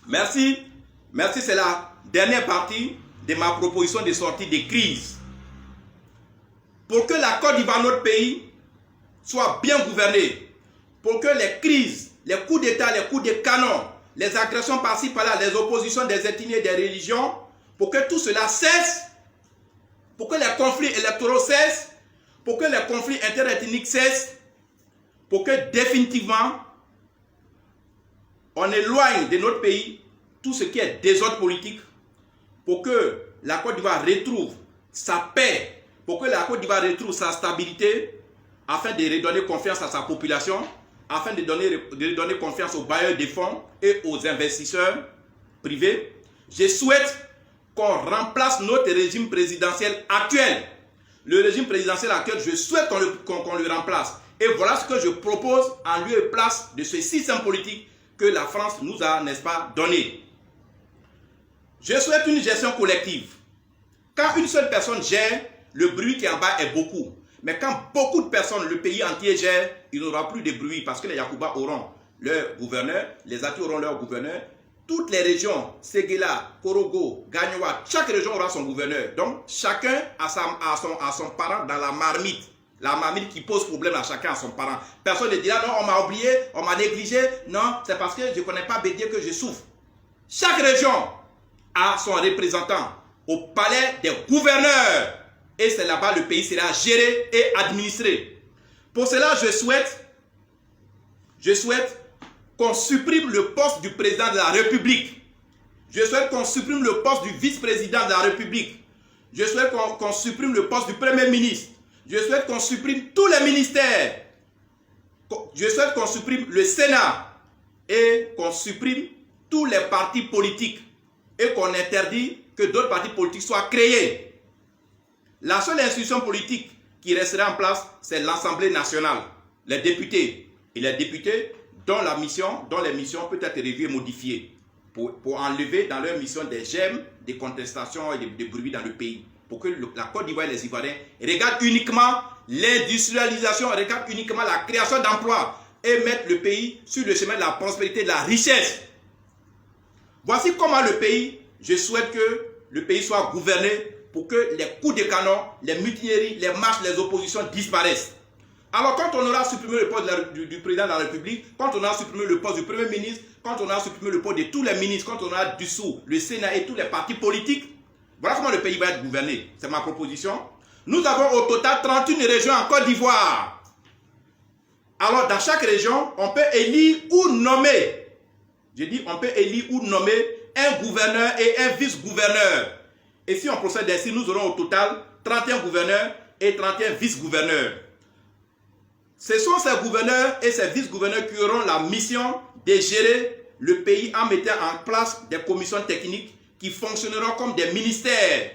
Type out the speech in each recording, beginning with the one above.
Merci. Merci, c'est la dernière partie de ma proposition de sortie des crises. Pour que la Côte d'Ivoire, notre pays, soit bien gouverné, pour que les crises, les coups d'État, les coups de canon, les agressions par-ci par-là, les oppositions des ethnies et des religions, pour que tout cela cesse, pour que les conflits électoraux cessent, pour que les conflits interethniques cessent, pour que définitivement on éloigne de notre pays tout ce qui est désordre politique, pour que la Côte d'Ivoire retrouve sa paix, pour que la Côte d'Ivoire retrouve sa stabilité, afin de redonner confiance à sa population, afin de redonner confiance aux bailleurs de fonds et aux investisseurs privés. Je souhaite qu'on remplace notre régime présidentiel actuel. Le régime présidentiel actuel, je souhaite qu'on le remplace. Et voilà ce que je propose en lieu et place de ce système politique que la France nous a, n'est-ce pas, donné. Je souhaite une gestion collective. Quand une seule personne gère, le bruit qui est en bas est beaucoup. Mais quand beaucoup de personnes, le pays entier gère, il n'y aura plus de bruit parce que les Yacouba auront leur gouverneur, les Ati auront leur gouverneur. Toutes les régions, Séguéla, Korogo, Gagnoua, chaque région aura son gouverneur. Donc, chacun a son parent dans la marmite. La marmite qui pose problème à chacun, à son parent. Personne ne dira, non, on m'a oublié, on m'a négligé. Non, c'est parce que je ne connais pas Bédier que je souffre. Chaque région a son représentant au palais des gouverneurs. Et c'est là-bas le pays sera géré et administré. Pour cela, je souhaite qu'on supprime le poste du président de la République. Je souhaite qu'on supprime le poste du vice-président de la République. Je souhaite qu'on supprime le poste du premier ministre. Je souhaite qu'on supprime tous les ministères. Je souhaite qu'on supprime le Sénat et qu'on supprime tous les partis politiques et qu'on interdit que d'autres partis politiques soient créés. La seule institution politique qui restera en place, c'est l'Assemblée nationale, les députés. Et les députés dont les missions peut être revues et modifiées pour enlever dans leur mission des gemmes, des contestations et des bruits dans le pays. Pour que la Côte d'Ivoire et les Ivoiriens regardent uniquement l'industrialisation, regardent uniquement la création d'emplois et mettent le pays sur le chemin de la prospérité et de la richesse. Voici comment le pays, je souhaite que le pays soit gouverné pour que les coups de canon, les mutineries, les marches, les oppositions disparaissent. Alors quand on aura supprimé le poste du président de la République, quand on aura supprimé le poste du Premier ministre, quand on aura supprimé le poste de tous les ministres, quand on aura dissous le Sénat et tous les partis politiques, voilà comment le pays va être gouverné. C'est ma proposition. Nous avons au total 31 régions en Côte d'Ivoire. Alors dans chaque région, on peut élire ou nommer, je dis on peut élire ou nommer un gouverneur et un vice-gouverneur. Et si on procède ainsi, nous aurons au total 31 gouverneurs et 31 vice-gouverneurs. Ce sont ces gouverneurs et ces vice-gouverneurs qui auront la mission de gérer le pays en mettant en place des commissions techniques qui fonctionneront comme des ministères.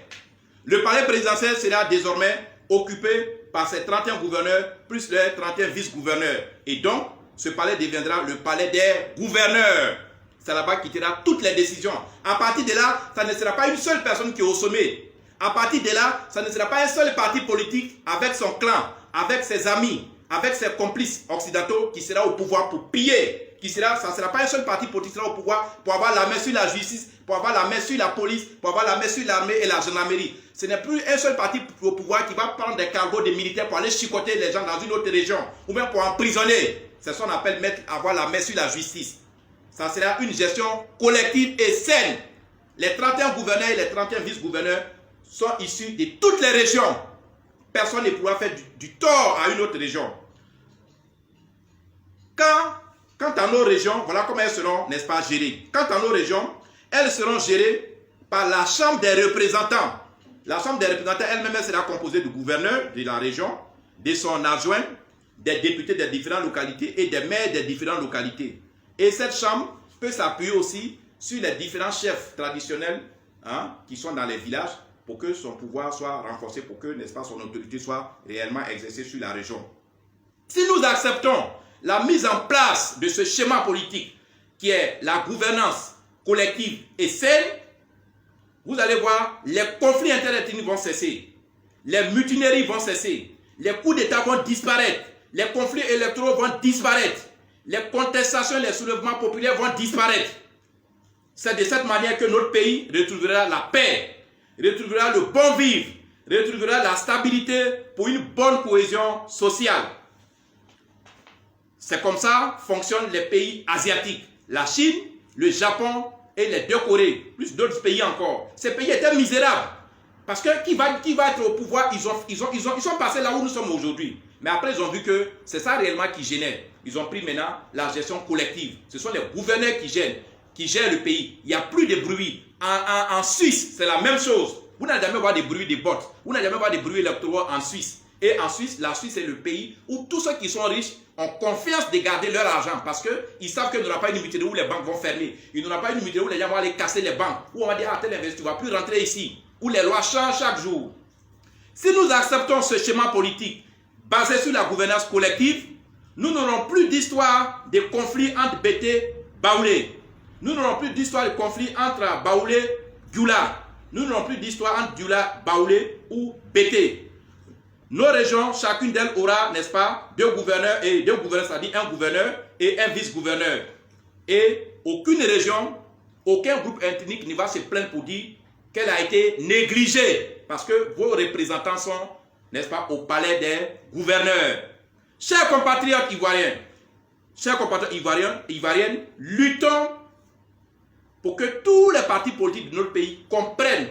Le palais présidentiel sera désormais occupé par ces 31 gouverneurs plus les 31 vice-gouverneurs. Et donc, ce palais deviendra le palais des gouverneurs. C'est là-bas qu'il tirera toutes les décisions. À partir de là, ça ne sera pas une seule personne qui est au sommet. À partir de là, ça ne sera pas un seul parti politique avec son clan, avec ses amis, avec ses complices occidentaux qui sera au pouvoir pour piller. Ça ne sera pas un seul parti politique qui sera au pouvoir pour avoir la main sur la justice, pour avoir la main sur la police, pour avoir la main sur l'armée et la gendarmerie. Ce n'est plus un seul parti au pouvoir qui va prendre des cargos de militaires pour aller chicoter les gens dans une autre région ou même pour emprisonner. C'est ce qu'on appelle avoir la main sur la justice. Ça sera une gestion collective et saine. Les 31 gouverneurs et les 31 vice-gouverneurs sont issus de toutes les régions. Personne ne pourra faire du tort à une autre région. Quant à nos régions, voilà comment elles seront, n'est-ce pas, gérées. Quant à nos régions, elles seront gérées par la Chambre des représentants. La Chambre des représentants elle-même sera composée du gouverneur de la région, de son adjoint, des députés des différentes localités et des maires des différentes localités. Et cette chambre peut s'appuyer aussi sur les différents chefs traditionnels qui sont dans les villages pour que son pouvoir soit renforcé, pour que, n'est-ce pas, son autorité soit réellement exercée sur la région. Si nous acceptons la mise en place de ce schéma politique qui est la gouvernance collective et saine, vous allez voir, les conflits interethniques vont cesser, les mutineries vont cesser, les coups d'État vont disparaître, les conflits électoraux vont disparaître, les contestations, les soulèvements populaires vont disparaître. C'est de cette manière que notre pays retrouvera la paix, retrouvera le bon vivre, retrouvera la stabilité pour une bonne cohésion sociale. C'est comme ça fonctionnent les pays asiatiques. La Chine, le Japon et les deux Corées, plus d'autres pays encore. Ces pays étaient misérables. Parce que qui va être au pouvoir, ils sont passés là où nous sommes aujourd'hui. Mais après, ils ont vu que c'est ça réellement qui gênait. Ils ont pris maintenant la gestion collective. Ce sont les gouverneurs qui gèrent le pays. Il n'y a plus de bruit. En Suisse, c'est la même chose. Vous n'allez jamais voir des bruits de bottes. Vous n'allez jamais voir des bruits électoraux en Suisse. Et en Suisse, la Suisse est le pays où tous ceux qui sont riches ont confiance de garder leur argent parce qu'ils savent qu'il n'y aura pas une mutuelle où les banques vont fermer. Il n'y aura pas une mutuelle où les gens vont aller casser les banques. Où on va dire, ah, tel investisseur, tu ne vas plus rentrer ici. Où les lois changent chaque jour. Si nous acceptons ce schéma politique basé sur la gouvernance collective, nous n'aurons plus d'histoire de conflits entre Bété et Baoulé. Nous n'aurons plus d'histoire de conflits entre Baoulé et Dioula. Nous n'aurons plus d'histoire entre Dioula, Baoulé ou Bété. Nos régions, chacune d'elles aura, n'est-ce pas, deux gouverneurs, c'est-à-dire un gouverneur et un vice-gouverneur. Et aucune région, aucun groupe ethnique ne va se plaindre pour dire qu'elle a été négligée. Parce que vos représentants sont, n'est-ce pas, au palais des gouverneurs. Chers compatriotes ivoiriens, ivoiriennes, luttons pour que tous les partis politiques de notre pays comprennent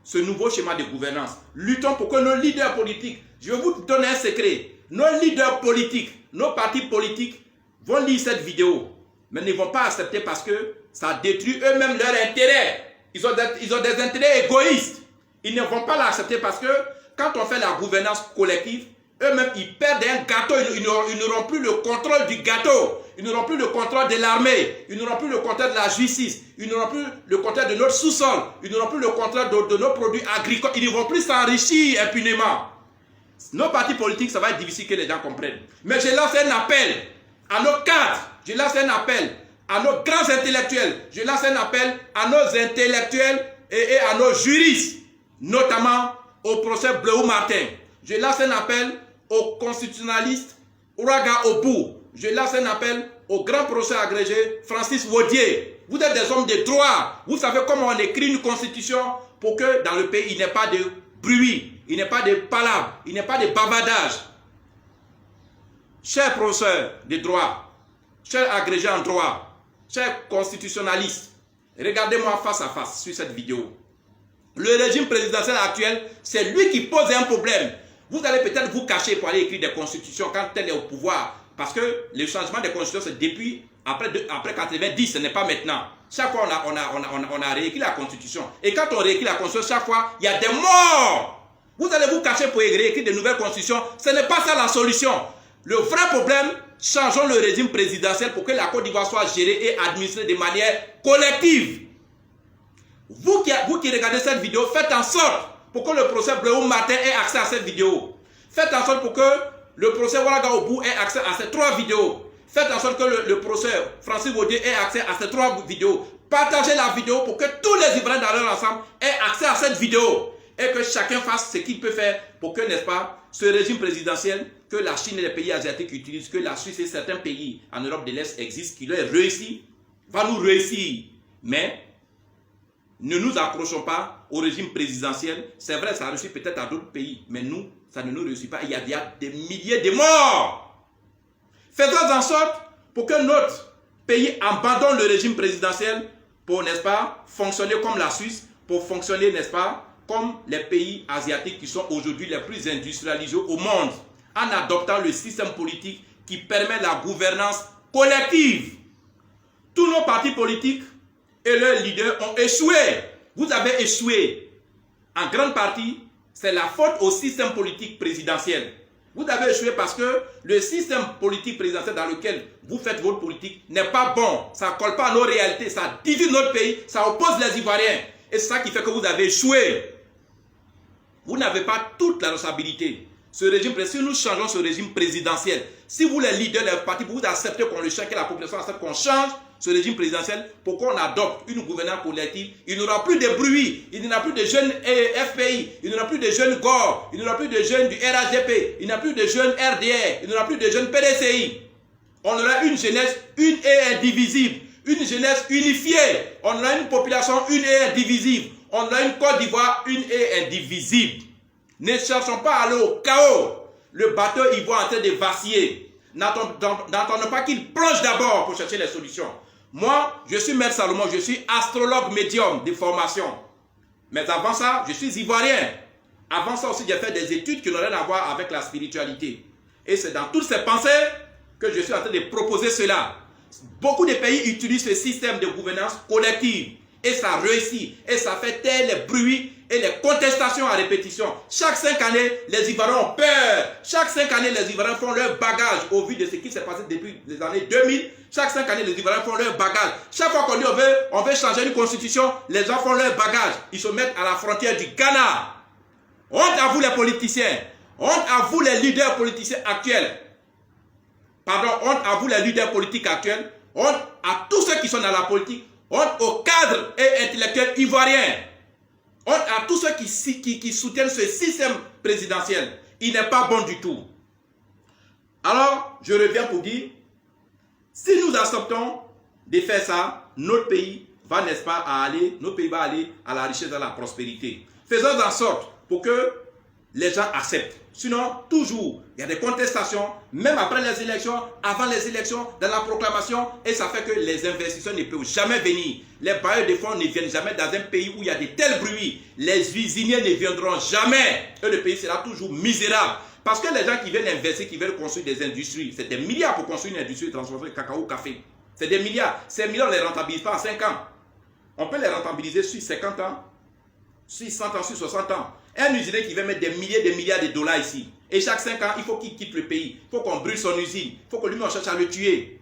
ce nouveau schéma de gouvernance. Luttons pour que nos leaders politiques, je vais vous donner un secret, nos leaders politiques, nos partis politiques vont lire cette vidéo, mais ne vont pas accepter parce que ça détruit eux-mêmes leur intérêt. Ils ont des intérêts égoïstes. Ils ne vont pas l'accepter parce que quand on fait la gouvernance collective, eux-mêmes ils perdent un gâteau, ils n'auront plus le contrôle du gâteau. Ils n'auront plus le contrôle de l'armée, ils n'auront plus le contrôle de la justice, ils n'auront plus le contrôle de notre sous-sol, ils n'auront plus le contrôle de nos produits agricoles, ils ne vont plus s'enrichir impunément. Nos partis politiques, ça va être difficile que les gens comprennent. Mais je lance un appel à nos cadres, je lance un appel à nos grands intellectuels, je lance un appel à nos intellectuels et à nos juristes, notamment au procès Bleu Martin. Je lance un appel aux constitutionnalistes Ouraga Obou. Je lance un appel au grand procès agrégé Francis Waudier. Vous êtes des hommes de droit. Vous savez comment on écrit une constitution pour que dans le pays, il n'y ait pas de bruit, il n'y ait pas de palabres, il n'y ait pas de bavardage. Chers professeurs de droit, chers agrégés en droit, chers constitutionnalistes, regardez-moi face à face sur cette vidéo. Le régime présidentiel actuel, c'est lui qui pose un problème. Vous allez peut-être vous cacher pour aller écrire des constitutions quand tel est au pouvoir. Parce que le changement des constitutions, c'est depuis après 90, ce n'est pas maintenant. Chaque fois, on a réécrit la constitution. Et quand on réécrit la constitution, chaque fois, il y a des morts. Vous allez vous cacher pour réécrire de nouvelles constitutions. Ce n'est pas ça la solution. Le vrai problème, changeons le régime présidentiel pour que la Côte d'Ivoire soit gérée et administrée de manière collective. Vous qui regardez cette vidéo, faites en sorte pour que le procès Bleu Martin ait accès à cette vidéo. Faites en sorte pour que le procès Ouaga Obou ait accès à ces 3 vidéos. Faites en sorte que le procès Francis Waudier ait accès à ces 3 vidéos. Partagez la vidéo pour que tous les Ivoiriens dans leur ensemble aient accès à cette vidéo. Et que chacun fasse ce qu'il peut faire pour que, n'est-ce pas, ce régime présidentiel que la Chine et les pays asiatiques utilisent, que la Suisse et certains pays en Europe de l'Est existent, qui leur réussit, va nous réussir. Mais ne nous accrochons pas au régime présidentiel. C'est vrai, ça réussit peut-être à d'autres pays, mais nous, ça ne nous réussit pas. Il y a des milliers de morts. Faisons en sorte pour que notre pays abandonne le régime présidentiel pour, n'est-ce pas, fonctionner comme la Suisse, pour fonctionner, n'est-ce pas, comme les pays asiatiques qui sont aujourd'hui les plus industrialisés au monde, en adoptant le système politique qui permet la gouvernance collective. Tous nos partis politiques et leurs leaders ont échoué. Vous avez échoué. En grande partie, c'est la faute au système politique présidentiel. Vous avez échoué parce que le système politique présidentiel dans lequel vous faites votre politique n'est pas bon. Ça ne colle pas à nos réalités, ça divise notre pays, ça oppose les Ivoiriens. Et c'est ça qui fait que vous avez échoué. Vous n'avez pas toute la responsabilité. Ce régime, si nous changeons ce régime présidentiel, si vous les leaders, les partis, vous acceptez qu'on le change, que la population accepte qu'on change ce régime présidentiel pour qu'on adopte une gouvernance collective, il n'y aura plus de bruit, il n'y aura plus de jeunes FPI, il n'y aura plus de jeunes GOR, il n'y aura plus de jeunes du RHDP, il n'y aura plus de jeunes RDR, il n'y aura plus de jeunes PDCI. On aura une jeunesse une et indivisible, une jeunesse unifiée. On a une population une et indivisible. On a une Côte d'Ivoire une et indivisible. Ne cherchons pas à aller au chaos. Le bateau ivoire est en train de vaciller. N'attendons pas qu'il plonge d'abord pour chercher les solutions. Moi, je suis Maître Salomon, je suis astrologue médium de formation. Mais avant ça, je suis ivoirien. Avant ça aussi, j'ai fait des études qui n'ont rien à voir avec la spiritualité. Et c'est dans toutes ces pensées que je suis en train de proposer cela. Beaucoup de pays utilisent ce système de gouvernance collective. Et ça réussit. Et ça fait taire les bruits et les contestations à répétition. Chaque 5 années, les Ivoiriens ont peur. Chaque 5 années, les Ivoiriens font leur bagage au vu de ce qui s'est passé depuis les années 2000. Chaque 5 années, les Ivoiriens font leur bagage. Chaque fois qu'on dit on veut changer une constitution, les gens font leur bagage. Ils se mettent à la frontière du Ghana. Honte à vous les politiciens. Honte à vous les leaders politiciens actuels. Pardon, honte à vous les leaders politiques actuels. Honte à tous ceux qui sont dans la politique. Honte aux cadres et intellectuels ivoiriens. Honte à tous ceux qui soutiennent ce système présidentiel. Il n'est pas bon du tout. Alors, je reviens pour dire, si nous acceptons de faire ça, notre pays va, n'est-ce pas, notre pays va aller à la richesse et à la prospérité. Faisons en sorte pour que les gens acceptent. Sinon, toujours, il y a des contestations, même après les élections, avant les élections, dans la proclamation, et ça fait que les investisseurs ne peuvent jamais venir. Les bailleurs de fonds ne viennent jamais dans un pays où il y a de tels bruits. Les usiniers ne viendront jamais. Et le pays sera toujours misérable. Parce que les gens qui viennent investir, qui veulent construire des industries, c'est des milliards pour construire une industrie de transformation de cacao, café. C'est des milliards. Ces milliards, on ne les rentabilise pas en 5 ans. On peut les rentabiliser sur 50 ans, sur 100 ans, sur 60 ans. Un usinier qui veut mettre des milliers de milliards de dollars ici. Et chaque 5 ans, il faut qu'il quitte le pays. Il faut qu'on brûle son usine. Il faut que lui, on cherche à le tuer.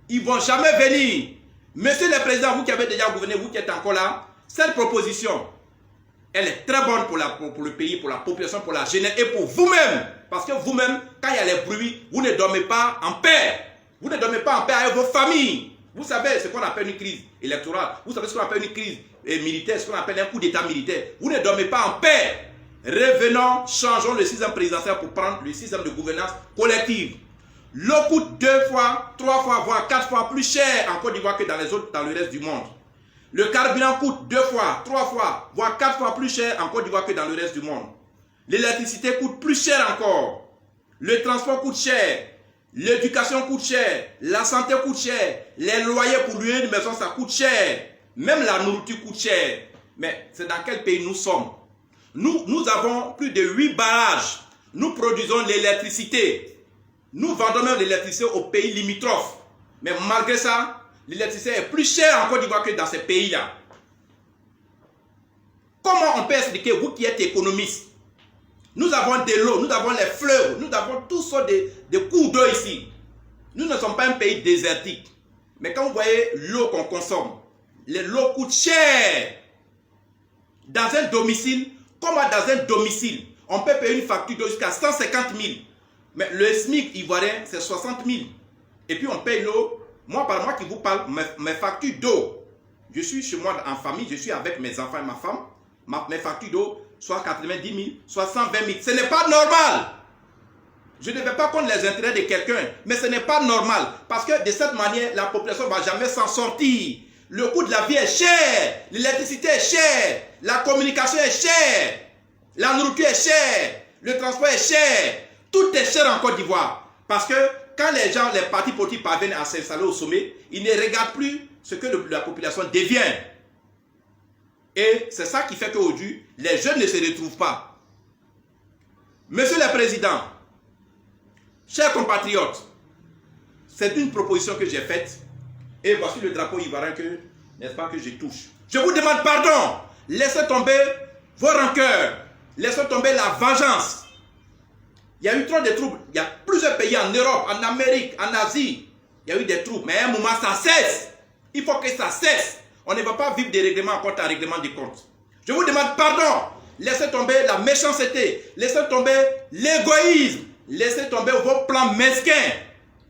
Ils ne vont jamais venir. Monsieur le Président, vous qui avez déjà gouverné, vous qui êtes encore là, cette proposition, elle est très bonne pour le pays, pour la population, pour la jeunesse et pour vous-même. Parce que vous-même, quand il y a les bruits, vous ne dormez pas en paix. Vous ne dormez pas en paix avec vos familles. Vous savez ce qu'on appelle une crise électorale. Vous savez ce qu'on appelle une crise militaire, ce qu'on appelle un coup d'état militaire. Vous ne dormez pas en paix. Revenons, changeons le système présidentiel pour prendre le système de gouvernance collective. L'eau coûte 2 fois, 3 fois, voire 4 fois plus cher en Côte d'Ivoire que dans le reste du monde. Le carburant coûte 2 fois, 3 fois, voire 4 fois plus cher en Côte d'Ivoire que dans le reste du monde. L'électricité coûte plus cher encore. Le transport coûte cher. L'éducation coûte cher. La santé coûte cher. Les loyers pour louer une maison, ça coûte cher. Même la nourriture coûte cher. Mais c'est dans quel pays nous sommes? Nous avons plus de 8 barrages. Nous produisons l'électricité. Nous vendons même l'électricité aux pays limitrophes. Mais malgré ça, l'électricité est plus chère en Côte d'Ivoire que dans ces pays-là. Comment on peut expliquer, vous qui êtes économiste? Nous avons de l'eau, nous avons les fleuves, nous avons toutes sortes de cours d'eau ici. Nous ne sommes pas un pays désertique. Mais quand vous voyez l'eau qu'on consomme, l'eau coûte cher. Dans un domicile, comme dans un domicile, on peut payer une facture d'eau jusqu'à 150 000. Mais le SMIC ivoirien, c'est 60 000. Et puis on paye l'eau. Moi, par moi qui vous parle, mes factures d'eau, je suis chez moi en famille, je suis avec mes enfants et ma femme. Mes factures d'eau, soit 90 000, soit 120 000. Ce n'est pas normal. Je ne vais pas contre les intérêts de quelqu'un, mais ce n'est pas normal. Parce que de cette manière, la population ne va jamais s'en sortir. Le coût de la vie est cher, l'électricité est chère, la communication est chère, la nourriture est chère, le transport est cher. Tout est cher en Côte d'Ivoire. Parce que quand les gens, les partis politiques parviennent à s'installer au sommet, ils ne regardent plus ce que la population devient. Et c'est ça qui fait qu'aujourd'hui, les jeunes ne se retrouvent pas. Monsieur le Président, chers compatriotes, c'est une proposition que j'ai faite. Et voici le drapeau ivoirien que, n'est-ce pas, que je touche. Je vous demande pardon. Laissez tomber vos rancœurs. Laissez tomber la vengeance. Il y a eu trop de troubles. Il y a plusieurs pays en Europe, en Amérique, en Asie. Il y a eu des troubles. Mais à un moment, ça cesse. Il faut que ça cesse. On ne va pas vivre des règlements en compte à règlement des comptes. Je vous demande pardon. Laissez tomber la méchanceté. Laissez tomber l'égoïsme. Laissez tomber vos plans mesquins.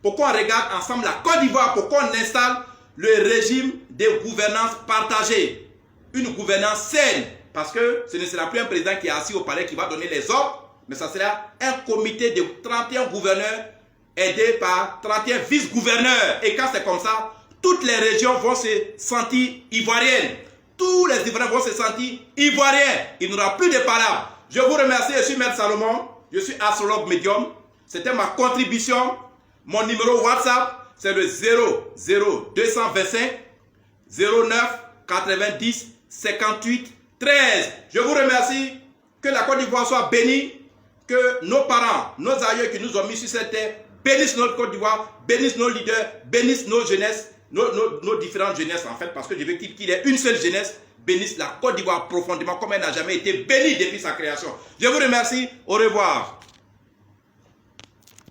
Pourquoi on regarde ensemble la Côte d'Ivoire? Pourquoi on installe le régime de gouvernance partagée? Une gouvernance saine. Parce que ce ne sera plus un président qui est assis au palais qui va donner les ordres. Mais ça sera un comité de 31 gouverneurs aidés par 31 vice-gouverneurs. Et quand c'est comme ça, toutes les régions vont se sentir ivoiriennes. Tous les Ivoiriens vont se sentir ivoiriens. Il n'y aura plus de palabres. Je vous remercie, je suis Maître Salomon. Je suis astrologue médium. C'était ma contribution. Mon numéro WhatsApp, c'est le 00225 09 90 58 13. Je vous remercie. Que la Côte d'Ivoire soit bénie. Que nos parents, nos aïeux qui nous ont mis sur cette terre bénissent notre Côte d'Ivoire, bénissent nos leaders, bénissent nos jeunesses, nos différentes jeunesses en fait, parce que je veux qu'il y ait une seule jeunesse, bénisse la Côte d'Ivoire profondément comme elle n'a jamais été bénie depuis sa création. Je vous remercie. Au revoir.